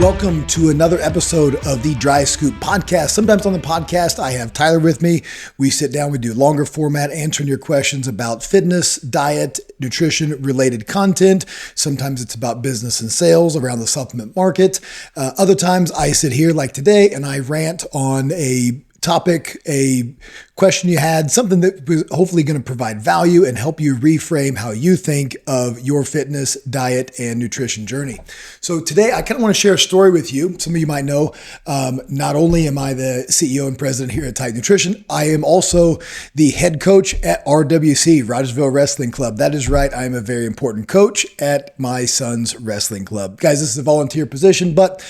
Welcome to another episode of the Dry Scoop podcast. Sometimes on the podcast, I have Tyler with me. We sit down, we do longer format, answering your questions about fitness, diet, nutrition related content. Sometimes it's about business and sales around the supplement market. Other times I sit here like today and I rant on a topic, a question you had, something that was hopefully going to provide value and help you reframe how you think of your fitness, diet, and nutrition journey. So today I kind of want to share a story with you. Some of you might know, not only am I the CEO and president here at Tight Nutrition, I am also the head coach at RWC, Rogersville Wrestling Club. That is right. I am a very important coach at my son's wrestling club. Guys, this is a volunteer position, but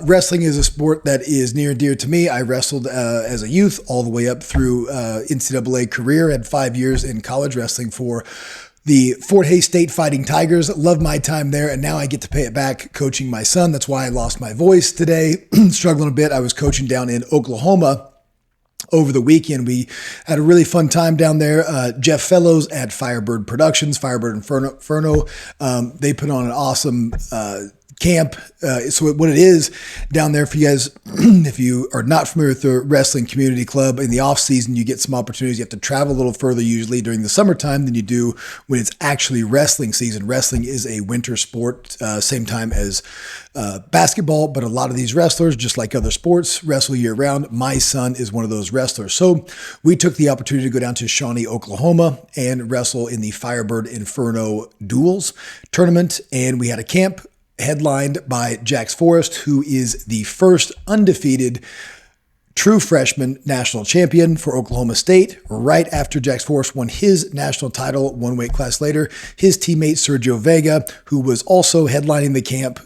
wrestling is a sport that is near and dear to me. I wrestled as a youth all the way up through NCAA career, had 5 years in college wrestling for the Fort Hays State Fighting Tigers. Loved my time there, and now I get to pay it back coaching my son. That's why I lost my voice today, struggling a bit. I was coaching down in Oklahoma over the weekend. We had a really fun time down there. Jeff Fellows at Firebird Productions, Firebird Inferno. They put on an awesome camp. So what it is down there for you guys, if you are not familiar with the wrestling community club, in the off season, you get some opportunities. You have to travel a little further usually during the summertime than you do when it's actually wrestling season. Wrestling is a winter sport, same time as basketball, but a lot of these wrestlers, just like other sports, wrestle year round. My son is one of those wrestlers. So we took the opportunity to go down to Shawnee, Oklahoma and wrestle in the Firebird Inferno Duels tournament. And we had a camp headlined by Jax Forrest, who is the first undefeated true freshman national champion for Oklahoma State. Right after Jax Forrest won his national title, one weight class later, his teammate Sergio Vega, who was also headlining the camp,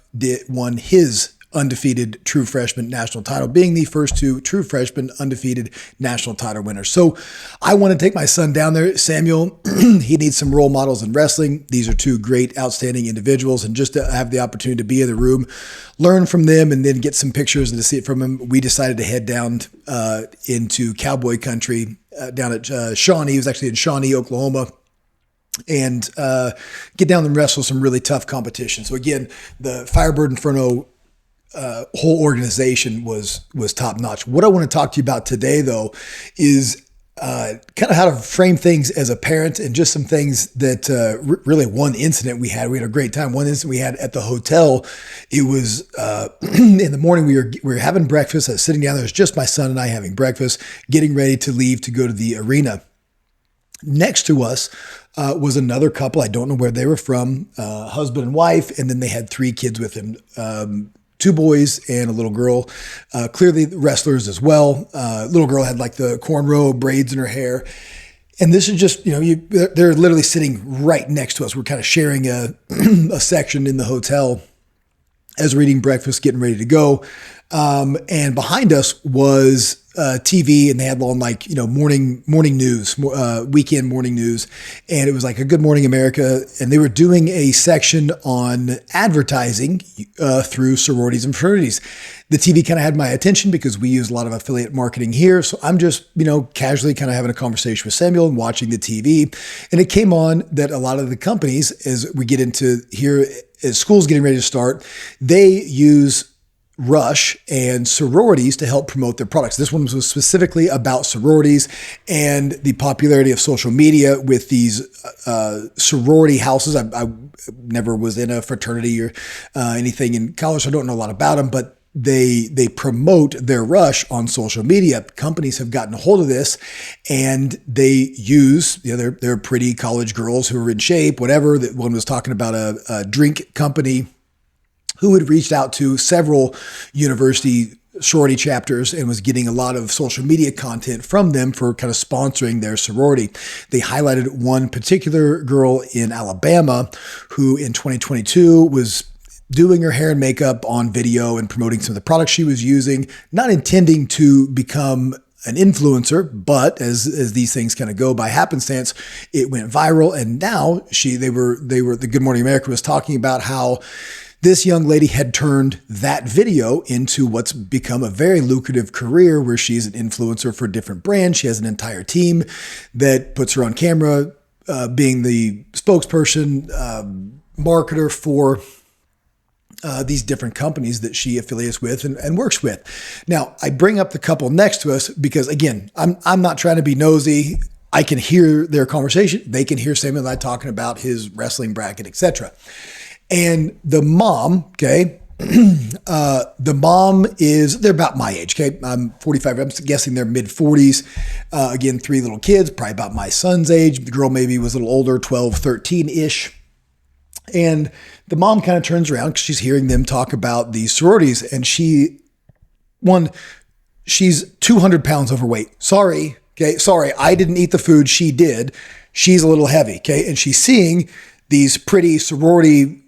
won his undefeated true freshman national title, being the first two true freshman undefeated national title winners. So I want to take my son down there. Samuel, he needs some role models in wrestling. These are two great, outstanding individuals. And just to have the opportunity to be in the room, learn from them, and then get some pictures and to see it from them, we decided to head down into cowboy country down at Shawnee. He was actually in Shawnee, Oklahoma, and get down and wrestle some really tough competition. So again, the Firebird Inferno whole organization was top notch. What I want to talk to you about today, though, is kind of how to frame things as a parent, and just some things that really one incident we had. We had a great time. One incident we had at the hotel. It was in the morning. We were having breakfast. I was sitting down there. It was just my son and I having breakfast, getting ready to leave to go to the arena. Next to us was another couple. I don't know where they were from, husband and wife, and then they had 3 kids with him. 2 boys and a little girl, clearly wrestlers as well. Little girl had like the cornrow braids in her hair. And this is just, they're literally sitting right next to us. We're kind of sharing a section in the hotel as we're eating breakfast, getting ready to go. And behind us was TV, and they had on morning news, weekend morning news. And it was like a Good Morning America. And they were doing a section on advertising through sororities and fraternities. The TV kind of had my attention because we use a lot of affiliate marketing here. So I'm just, casually kind of having a conversation with Samuel and watching the TV. And it came on that a lot of the companies, as we get into here, as school's getting ready to start, they use Rush and sororities to help promote their products. This one was specifically about sororities and the popularity of social media with these sorority houses. I never was in a fraternity or anything in college, so I don't know a lot about them, but they promote their Rush on social media. Companies have gotten a hold of this, and they use, they're pretty college girls who are in shape, whatever. That one was talking about a drink company who had reached out to several university sorority chapters and was getting a lot of social media content from them for kind of sponsoring their sorority. They highlighted one particular girl in Alabama who in 2022 was doing her hair and makeup on video and promoting some of the products she was using, not intending to become an influencer, but as these things kind of go by happenstance, it went viral. And now they were the Good Morning America was talking about how this young lady had turned that video into what's become a very lucrative career where she's an influencer for different brands. She has an entire team that puts her on camera, being the spokesperson, marketer for these different companies that she affiliates with and works with. Now, I bring up the couple next to us because, again, I'm not trying to be nosy. I can hear their conversation. They can hear Samuel and I talking about his wrestling bracket, etc. And the mom, okay, the mom they're about my age, okay? I'm 45. I'm guessing they're mid 40s. Again, 3 little kids, probably about my son's age. The girl maybe was a little older, 12, 13-ish. And the mom kind of turns around because she's hearing them talk about these sororities. And she's 200 pounds overweight. Sorry, okay? Sorry, I didn't eat the food. She did. She's a little heavy, okay? And she's seeing these pretty sorority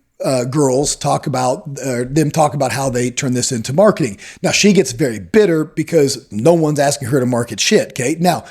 girls talk about how they turn this into marketing. Now, she gets very bitter because no one's asking her to market shit, okay? Now,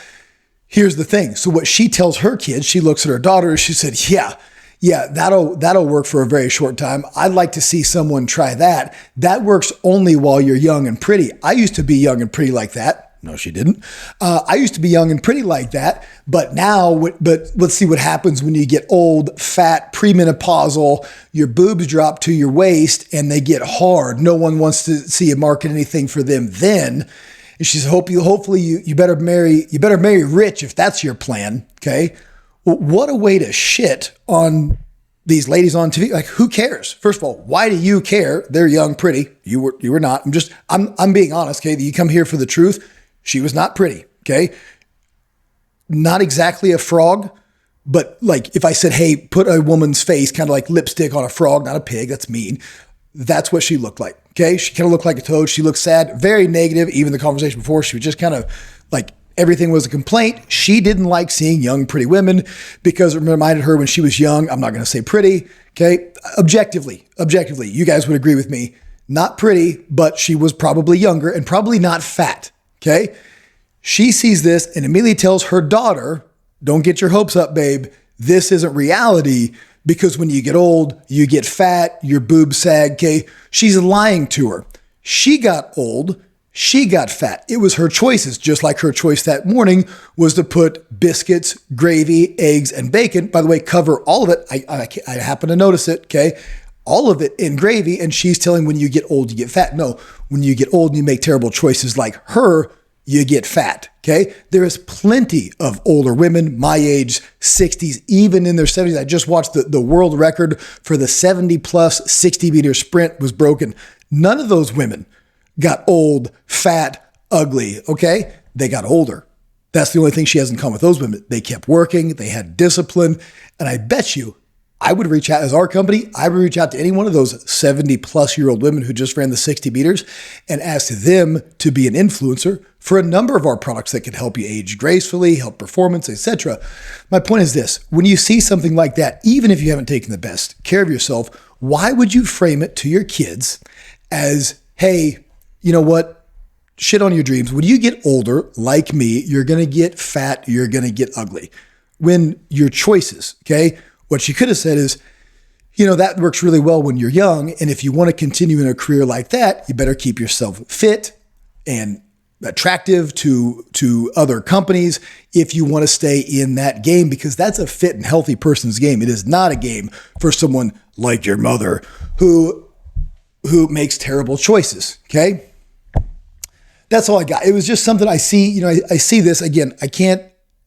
here's the thing. So what she tells her kids, she looks at her daughter, she said, yeah, that'll work for a very short time. I'd like to see someone try that. That works only while you're young and pretty. I used to be young and pretty like that. No, she didn't. I used to be young and pretty like that, but let's see what happens when you get old, fat, premenopausal, your boobs drop to your waist and they get hard. No one wants to see you market anything for them then. And she said, hopefully you better marry rich if that's your plan. Okay. Well, what a way to shit on these ladies on TV. Like, who cares? First of all, why do you care? They're young, pretty. You were not. I'm being honest. Okay. You come here for the truth. She was not pretty. Okay. Not exactly a frog, but like if I said, hey, put a woman's face kind of like lipstick on a frog, not a pig. That's mean. That's what she looked like. Okay. She kind of looked like a toad. She looked sad, very negative. Even the conversation before, she was just kind of like, everything was a complaint. She didn't like seeing young, pretty women because it reminded her when she was young. I'm not going to say pretty. Okay. Objectively, you guys would agree with me. Not pretty, but she was probably younger and probably not fat. Okay. She sees this and immediately tells her daughter, don't get your hopes up, babe. This isn't reality because when you get old, you get fat, your boobs sag. Okay. She's lying to her. She got old. She got fat. It was her choices, just like her choice that morning was to put biscuits, gravy, eggs, and bacon. By the way, cover all of it. I happen to notice it, okay? All of it in gravy, and she's telling when you get old, you get fat. No, when you get old and you make terrible choices like her, you get fat, okay? There is plenty of older women, my age, 60s, even in their 70s. I just watched the world record for the 70-plus 60-meter sprint was broken. None of those women got old, fat, ugly, okay? They got older. That's the only thing she has in common with those women. They kept working, they had discipline, and I bet you I would reach out as our company, I would reach out to any one of those 70-plus-year-old women who just ran the 60 meters and ask them to be an influencer for a number of our products that can help you age gracefully, help performance, etc. My point is this, when you see something like that, even if you haven't taken the best care of yourself, why would you frame it to your kids as, hey, you know what? Shit on your dreams. When you get older, like me, you're going to get fat, you're going to get ugly. When your choices, okay? What she could have said is, you know, that works really well when you're young. And if you want to continue in a career like that, you better keep yourself fit and attractive to other companies if you want to stay in that game, because that's a fit and healthy person's game. It is not a game for someone like your mother who makes terrible choices, okay? That's all I got. It was just something I see, you know, I see this again. I can't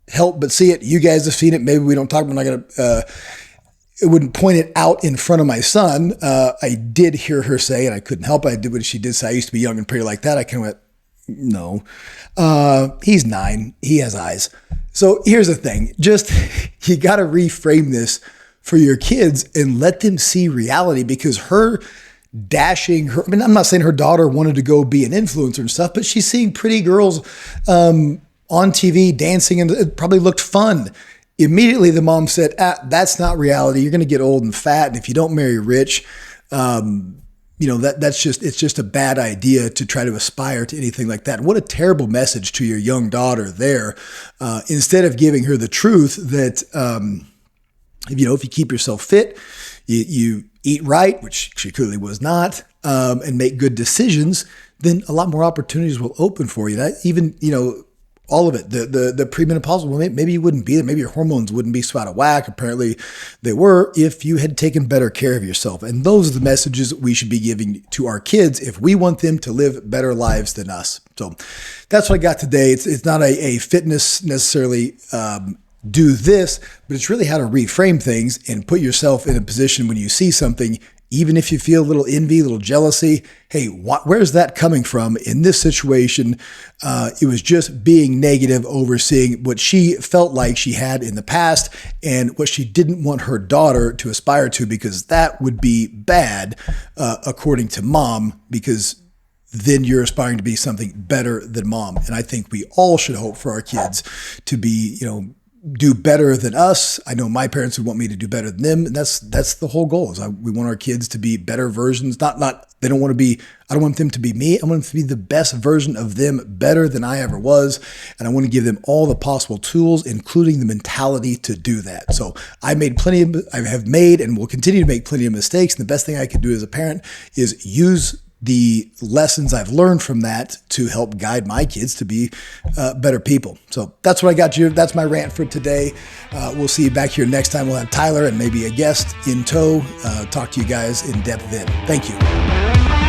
help but see it. You guys have seen it. Maybe we don't talk, I'm not going to, it wouldn't point it out in front of my son. I did hear her say, and I couldn't help it. I did what she did say. I used to be young and pretty like that. I kind of went, no. He's 9. He has eyes. So here's the thing. Just, you got to reframe this for your kids and let them see reality, because her dashing her, I mean, I'm not saying her daughter wanted to go be an influencer and stuff, but she's seeing pretty girls on TV dancing, and it probably looked fun. Immediately the mom said, that's not reality. You're going to get old and fat. And if you don't marry rich, you know, it's just a bad idea to try to aspire to anything like that. What a terrible message to your young daughter there. Instead of giving her the truth that, if you keep yourself fit, you eat right, which she clearly was not, and make good decisions, then a lot more opportunities will open for you. That even, all of it. The premenopausal, well, maybe you wouldn't be there. Maybe your hormones wouldn't be so out of whack. Apparently they were if you had taken better care of yourself. And those are the messages we should be giving to our kids if we want them to live better lives than us. So that's what I got today. It's not a fitness necessarily do this, but it's really how to reframe things and put yourself in a position when you see something, even if you feel a little envy, a little jealousy. Hey, where's that coming from? In this situation, it was just being negative over seeing what she felt like she had in the past and what she didn't want her daughter to aspire to, because that would be bad, according to mom, because then you're aspiring to be something better than mom. And I think we all should hope for our kids to be, do better than us. I know my parents would want me to do better than them. And that's the whole goal is we want our kids to be better versions. They don't want to be, I don't want them to be me. I want them to be the best version of them, better than I ever was. And I want to give them all the possible tools, including the mentality to do that. So I have made and will continue to make plenty of mistakes. And the best thing I can do as a parent is use the lessons I've learned from that to help guide my kids to be better people. So that's what I got you. That's my rant for today. We'll see you back here next time. We'll have Tyler and maybe a guest in tow. Talk to you guys in depth then. Thank you.